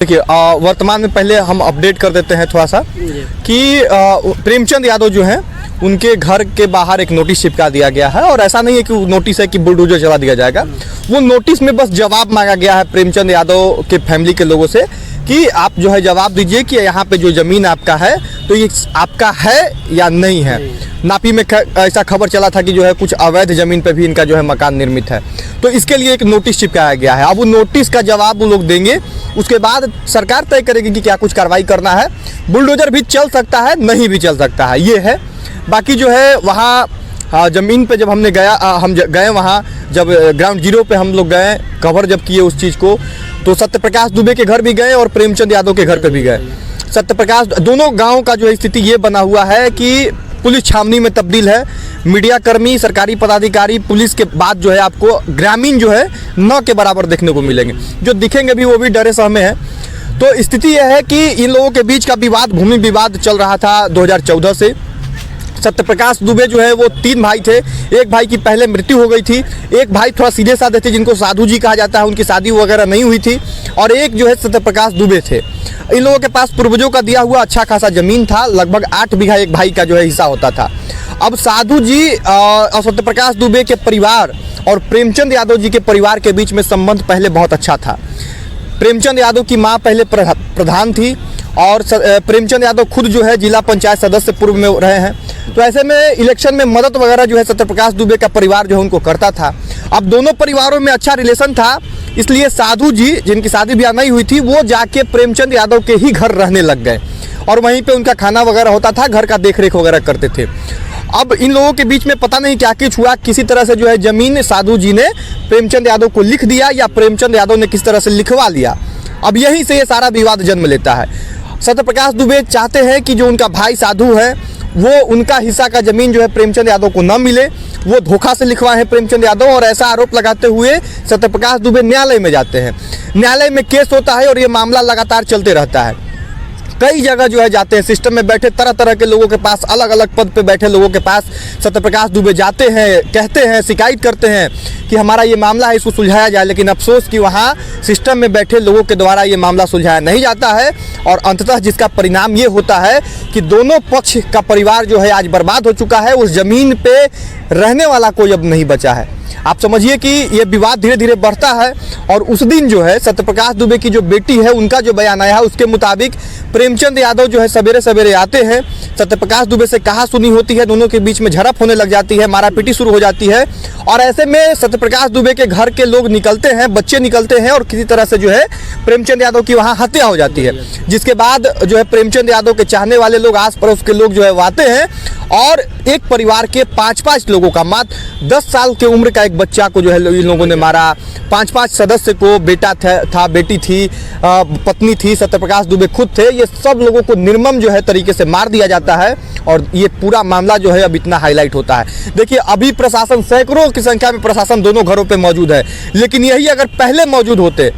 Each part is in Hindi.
देखिए वर्तमान में पहले हम अपडेट कर देते हैं थोड़ा सा कि प्रेमचंद यादव जो हैं उनके घर के बाहर एक नोटिस चिपका दिया गया है। और ऐसा नहीं है कि नोटिस है कि बुलडोजर चला दिया जाएगा। वो नोटिस में बस जवाब मांगा गया है प्रेमचंद यादव के फैमिली के लोगों से कि आप जो है जवाब दीजिए कि यहाँ पे जो ज़मीन आपका है तो ये आपका है या नहीं है। नापी में ऐसा खबर चला था कि जो है कुछ अवैध ज़मीन पे भी इनका जो है मकान निर्मित है, तो इसके लिए एक नोटिस चिपकाया गया है। अब वो नोटिस का जवाब वो लोग देंगे, उसके बाद सरकार तय करेगी कि क्या कुछ कार्रवाई करना है। बुलडोजर भी चल सकता है, नहीं भी चल सकता है, ये है। बाकी जो है वहाँ ज़मीन पे जब हमने हम गए वहाँ, जब ग्राउंड जीरो पे हम लोग गए, कवर जब किए उस चीज़ को, तो सत्यप्रकाश दुबे के घर भी गए और प्रेमचंद यादव के घर पे भी गए। सत्यप्रकाश दोनों गाँव का जो है स्थिति ये बना हुआ है कि पुलिस छावनी में तब्दील है। मीडिया कर्मी, सरकारी पदाधिकारी, पुलिस के बाद जो है आपको ग्रामीण जो है न के बराबर देखने को मिलेंगे। जो दिखेंगे भी वो भी डरे सहमे हैं। तो स्थिति यह है कि इन लोगों के बीच का विवाद, भूमि विवाद चल रहा था 2014 से। सत्यप्रकाश दुबे जो है वो 3 भाई थे। एक भाई की पहले मृत्यु हो गई थी, एक भाई थोड़ा सीधे साधे थे जिनको साधु जी कहा जाता है, उनकी शादी वगैरह नहीं हुई थी, और एक जो है सत्यप्रकाश दुबे थे। इन लोगों के पास पूर्वजों का दिया हुआ अच्छा खासा ज़मीन था, लगभग 8 बीघा एक भाई का जो है हिस्सा होता था। अब साधु जी और सत्यप्रकाश दुबे के परिवार और प्रेमचंद यादव जी के परिवार के बीच में संबंध पहले बहुत अच्छा था। प्रेमचंद यादव की माँ पहले प्रधान थी और प्रेमचंद यादव खुद जो है जिला पंचायत सदस्य पूर्व में रहे हैं। तो ऐसे में इलेक्शन में मदद वगैरह जो है सत्यप्रकाश दुबे का परिवार जो है उनको करता था। अब दोनों परिवारों में अच्छा रिलेशन था, इसलिए साधु जी जिनकी शादी ब्याह नहीं हुई थी वो जाके प्रेमचंद यादव के ही घर रहने लग गए और वहीं पे उनका खाना वगैरह होता था, घर का देखरेख वगैरह करते थे। अब इन लोगों के बीच में पता नहीं क्या कुछ हुआ, किसी तरह से जो है ज़मीन साधु जी ने प्रेमचंद यादव को लिख दिया या प्रेमचंद यादव ने किस तरह से लिखवा लिया। अब यहीं से ये सारा विवाद जन्म लेता है। सत्यप्रकाश दुबे चाहते हैं कि जो उनका भाई साधु है वो उनका हिस्सा का ज़मीन जो है प्रेमचंद यादव को न मिले, वो धोखा से लिखवाए हैं प्रेमचंद यादव, और ऐसा आरोप लगाते हुए सत्यप्रकाश दुबे न्यायालय में जाते हैं। न्यायालय में केस होता है और ये मामला लगातार चलते रहता है। कई जगह जो है जाते हैं, सिस्टम में बैठे तरह तरह के लोगों के पास, अलग अलग पद पे बैठे लोगों के पास सत्यप्रकाश दुबे जाते हैं, कहते हैं, शिकायत करते हैं कि हमारा ये मामला है, इसको सुलझाया जाए। लेकिन अफसोस कि वहाँ सिस्टम में बैठे लोगों के द्वारा ये मामला सुलझाया नहीं जाता है और अंततः जिसका परिणाम ये होता है कि दोनों पक्ष का परिवार जो है आज बर्बाद हो चुका है। उस ज़मीन पे रहने वाला कोई अब नहीं बचा है। आप समझिए कि ये विवाद धीरे धीरे बढ़ता है और उस दिन जो है सत्यप्रकाश दुबे की जो बेटी है उनका जो बयान आया है उसके मुताबिक प्रेमचंद यादव जो है सवेरे सवेरे आते हैं, सत्यप्रकाश दुबे से कहा सुनी होती है, दोनों के बीच में झड़प होने लग जाती है, मारापीटी शुरू हो जाती है। और ऐसे में सत्यप्रकाश दुबे के घर के लोग निकलते हैं, बच्चे निकलते हैं और किसी तरह से जो है प्रेमचंद यादव की वहाँ हत्या हो जाती है। जिसके बाद जो है प्रेमचंद यादव के चाहने वाले लोग, आस पड़ोस के लोग जो है वो आते हैं और एक परिवार के 5-5 लोगों का, मात्र 10 साल की उम्र का एक बच्चा को जो है इन लोगों ने मारा। 5-5 सदस्य को, बेटा था, बेटी थी, पत्नी थी, सत्यप्रकाश दुबे खुद थे, ये सब लोगों को निर्मम जो है तरीके से मार दिया जाता है और ये पूरा मामला जो है अब इतना हाईलाइट होता है। देखिए अभी प्रशासन, सैकड़ों की संख्या में प्रशासन दोनों घरों पे मौजूद है, लेकिन यही अगर पहले मौजूद होते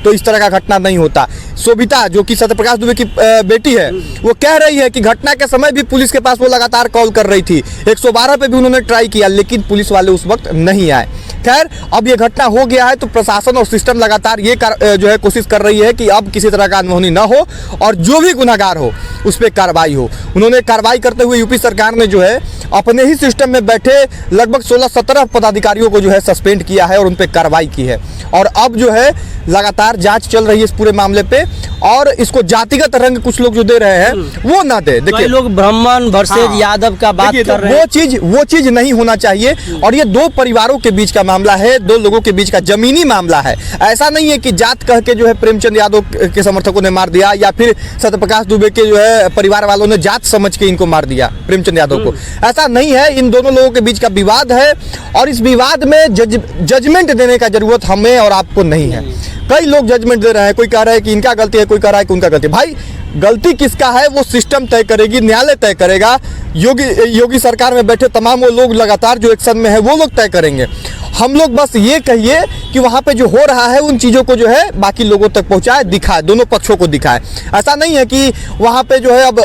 तो इस तरह का घटना नहीं होता। शोभिता जो कि सत्यप्रकाश दुबे की बेटी है, वो कह रही है कि घटना के समय भी पुलिस के पास वो लगातार कॉल कर रही थी, 112 पे भी उन्होंने ट्राई किया, लेकिन पुलिस वाले उस वक्त नहीं आए। खैर अब ये घटना हो गया है तो प्रशासन और सिस्टम लगातार ये जो है कोशिश कर रही है कि अब किसी तरह का अनहोनी न हो और जो भी गुनहगार हो उस पर कार्रवाई हो। उन्होंने कार्रवाई करते हुए यूपी सरकार ने जो है अपने ही सिस्टम में बैठे लगभग 16-17 पदाधिकारियों को जो है सस्पेंड किया है और उन पर कार्रवाई की है। और अब जो है लगातार जांच चल रही है इस पूरे मामले पे और इसको जातिगत रंग कुछ लोग जो दे रहे हैं वो ना दे। देखिए लोग ब्राह्मण वर्सेज यादव का बात कर रहे हैं, वो चीज नहीं होना चाहिए। और ये 2 परिवारों के बीच का मामला है, 2 लोगों के बीच का जमीनी मामला है। ऐसा नहीं है कि जात कह के जो है प्रेमचंद यादव के समर्थकों ने मार दिया या फिर सत्यप्रकाश दुबे के जो है परिवार वालों ने जात समझ के इनको मार दिया प्रेमचंद यादव को। ऐसा नहीं है, इन दोनों लोगों के बीच का विवाद है और इस विवाद में जजमेंट देने का जरूरत हमें और आपको नहीं है। कई लोग जजमेंट दे रहे हैं, कोई कह रहा है कि इनका गलती है, कोई कह रहा है कि उनका गलती है। भाई गलती किसका है वो सिस्टम तय करेगी, न्यायालय तय करेगा, योगी सरकार में बैठे तमाम वो लोग लगातार जो एक्शन में है वो लोग तय करेंगे। हम लोग बस ये कहिए कि वहाँ पे जो हो रहा है उन चीज़ों को जो है बाकी लोगों तक पहुँचाए, दिखाए, दोनों पक्षों को दिखाए। ऐसा नहीं है कि वहाँ पे जो है अब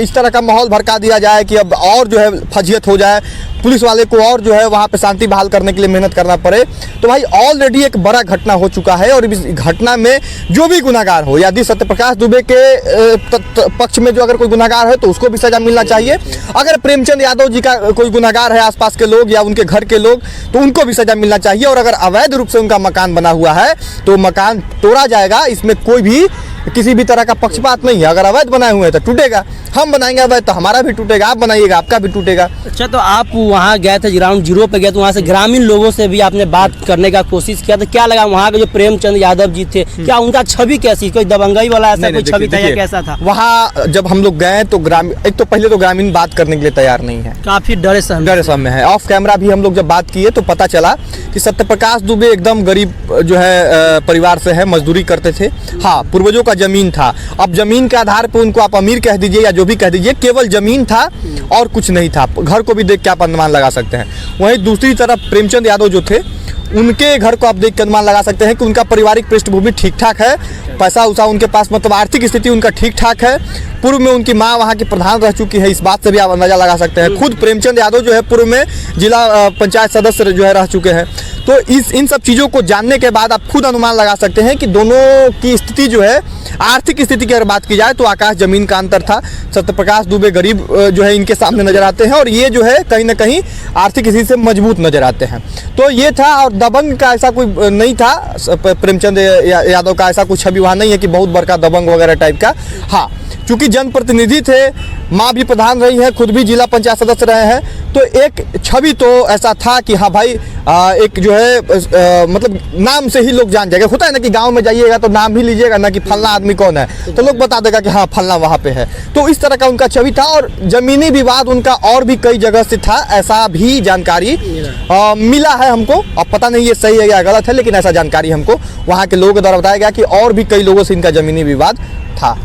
इस तरह का माहौल भड़का दिया जाए कि अब और जो है फजीयत हो जाए। पुलिस वाले को और जो है वहाँ पे शांति बहाल करने के लिए मेहनत करना पड़े। तो भाई ऑलरेडी एक बड़ा घटना हो चुका है और इस घटना में जो भी गुनाहगार हो, यदि सत्यप्रकाश दुबे के पक्ष में जो अगर कोई गुनाहगार है तो उसको भी सजा मिलना चाहिए। अगर प्रेमचंद यादव जी का कोई गुनाहगार है, आसपास के लोग या उनके घर के लोग, तो उनको भी सजा मिलना चाहिए। और अगर अवैध रूप से उनका मकान बना हुआ है तो मकान तोड़ा जाएगा, इसमें कोई भी किसी भी तरह का पक्षपात नहीं है। अगर अवैध बनाए हुए हैं तो टूटेगा, हम बनाएंगे अवैध तो हमारा भी टूटेगा, आप बनाइएगा आपका भी टूटेगा। अच्छा, तो आप वहाँ गए थे, ग्राउंड जीरो पे गए, तो वहाँ से ग्रामीण लोगों से भी आपने बात करने का कोशिश किया, तो क्या लगा वहाँ के जो प्रेमचंद यादव जी थे, क्या उनका छवि कैसी, कोई दबंगई वाला ऐसा कोई छवि था या कैसा था? वहाँ जब हम लोग गए तो एक तो पहले तो ग्रामीण बात करने के लिए तैयार नहीं है, काफी डरे सहमे में है। ऑफ कैमरा भी हम लोग जब बात किए तो पता चला कि सत्यप्रकाश दुबे एकदम गरीब जो है परिवार से है, मजदूरी करते थे। हाँ, पूर्वजों का जमीन था। अब जमीन के आधार पे उनको आप अमीर कह दीजिए या जो भी कह दीजिए, केवल जमीन था और कुछ नहीं था। घर को भी देख के आप अनुमान लगा सकते हैं। वहीं दूसरी तरफ प्रेमचंद यादव जो थे, उनके घर को आप देख के अनुमान लगा सकते हैं कि उनका पारिवारिक पृष्ठभूमि ठीक ठाक है, पैसा उसा उनके पास, मतलब आर्थिक स्थिति उनका ठीक ठाक है। पूर्व में उनकी माँ वहाँ की प्रधान रह चुकी है, इस बात से भी आप अंदाजा लगा सकते हैं। खुद प्रेमचंद यादव जो है पूर्व में जिला पंचायत सदस्य जो है रह चुके हैं। तो इन सब चीज़ों को जानने के बाद आप खुद अनुमान लगा सकते हैं कि दोनों की स्थिति जो है, आर्थिक स्थिति की अगर बात की जाए तो आकाश जमीन का अंतर था। सत्यप्रकाश दुबे गरीब जो है इनके सामने नजर आते हैं और ये जो है कहीं ना कहीं आर्थिक स्थिति से मजबूत नजर आते हैं। तो ये था, और दबंग का ऐसा कोई नहीं था, प्रेमचंद यादव का ऐसा कुछ छवि वहाँ नहीं है कि बहुत बड़का दबंग वगैरह टाइप का। हाँ, चूंकि जनप्रतिनिधि थे, माँ भी प्रधान रही है, खुद भी जिला पंचायत सदस्य रहे हैं, तो एक छवि तो ऐसा था कि हाँ भाई एक जो है मतलब नाम से ही लोग जान जाएगा। होता है ना कि गांव में जाइएगा तो नाम भी लीजिएगा ना कि फलना आदमी कौन है, तो लोग बता देगा कि हाँ फलना वहाँ पे है। तो इस तरह का उनका छवि था। और जमीनी विवाद उनका और भी कई जगह से था, ऐसा भी जानकारी मिला है हमको। अब पता नहीं ये सही है या गलत है, लेकिन ऐसा जानकारी हमको वहाँ के लोगों के द्वारा बताया गया कि और भी कई लोगों से इनका जमीनी विवाद था।